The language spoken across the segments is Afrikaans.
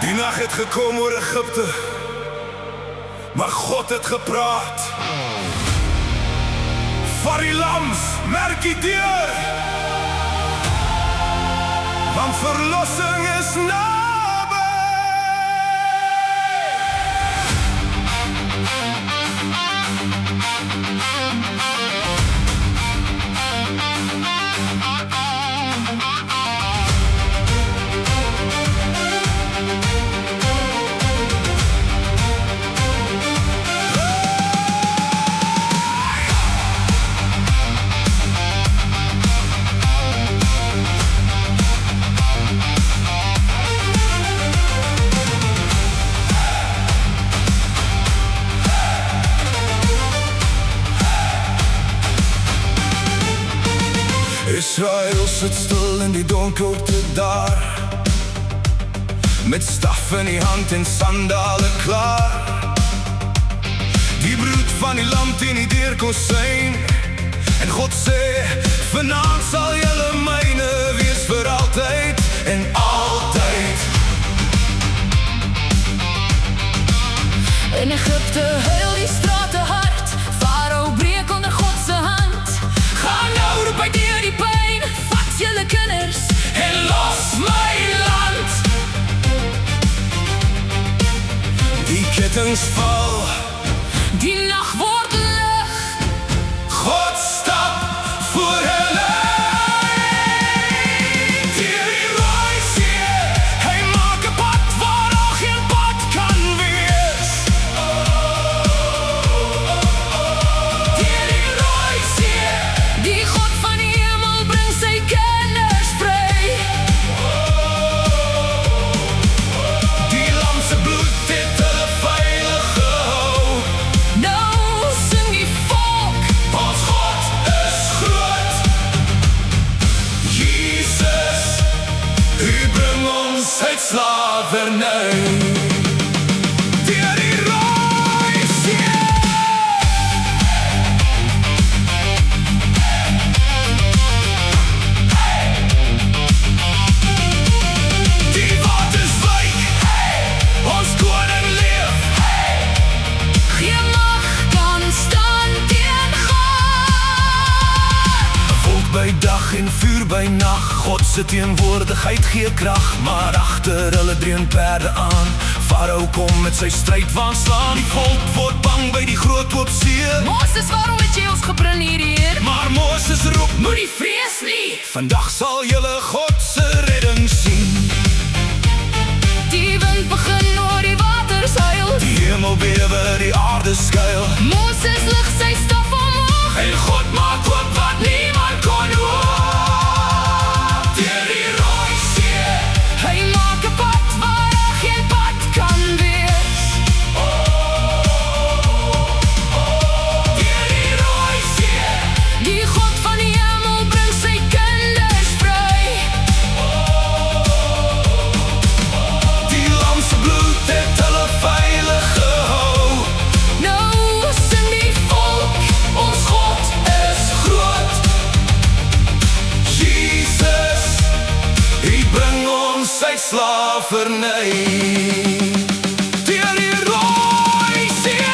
Die nacht het gekom oor Egypte, maar God het gepraat. Van die lams, merk die deur, want verlossing is naby. Israël sit stil in die donkerte daar, met staf in die hand en sandale klaar. Die broed van die lam teen die deurkonsyn, en God sê, vanaand sal julle myne wees vir altyd en altyd. In Egypte huil die strate hard, Farao breek onder God se hand. Gaan nou roep uit deur die pyn, vat julle kinders en los my land. Die kettings val, die nag word lig, God stap voor hulle. Deur die Rooi See, hy maak 'n pad waar daar geen pad kan wees. deur die Rooi See, die God van die hemel bring sy kinders vry. Die lam se bloed het hulle veilig gehou. Nou sing die volk, Ons God is groot. Jesus, U bring ons uit slawerny. Deur die Rooi See. Die waters wyk, ons koning leef. geen mag kan staan teen God. Volk by dag en vuur by nag, God se teenwoordigheid gee krag. Maar agter hulle dreun perde aan, Farao kom met sy strydwaan slaan. Die volk word bang by die groot oop see, Moses, waarom het jy ons gebring hier? maar Moses roep, Moenie vrees nie. vandag sal julle God se redding sien. Die wind begin oor die waters huil, Die hemel bewe, die aarde skuil, Moses lig sy staf omhoog, en God maak oop wat niemand kon oop. Deur die Rooi See, hy maak 'n pad waar daar geen pad kan wees. deur die Rooi See. Die God van die hemel bring sy kinders vry. Die lam se bloed het hulle veilig gehou. Nou sing die volk, ons God is groot. Jesus, U bring ons uit slawerny. Deur die Rooi See.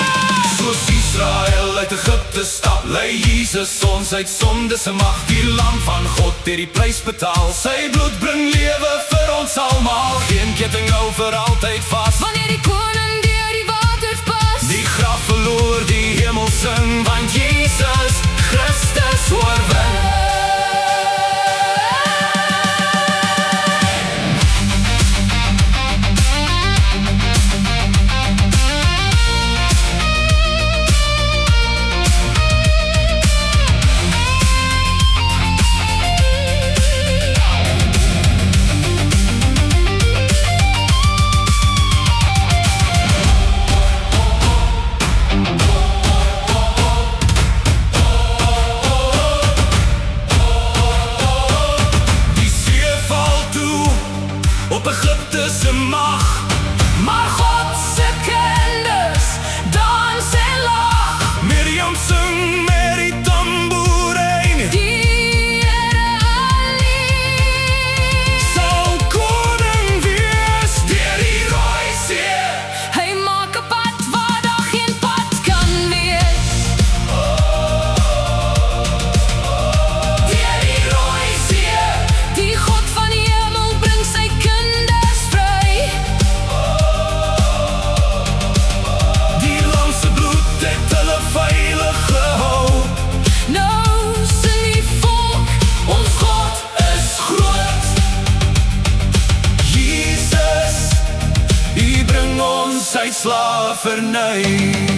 Soos Israël uit Egypte stap, lei Jesus ons uit sonde se mag. Die lam van God het die prys betaal, sy bloed bring lewe vir ons almal. Geen ketting hou vir altyd vas, Wanneer die koning deur die waters pas, die graf verloor, die hemel sing, want Jesus Christus oorwin. slavernij.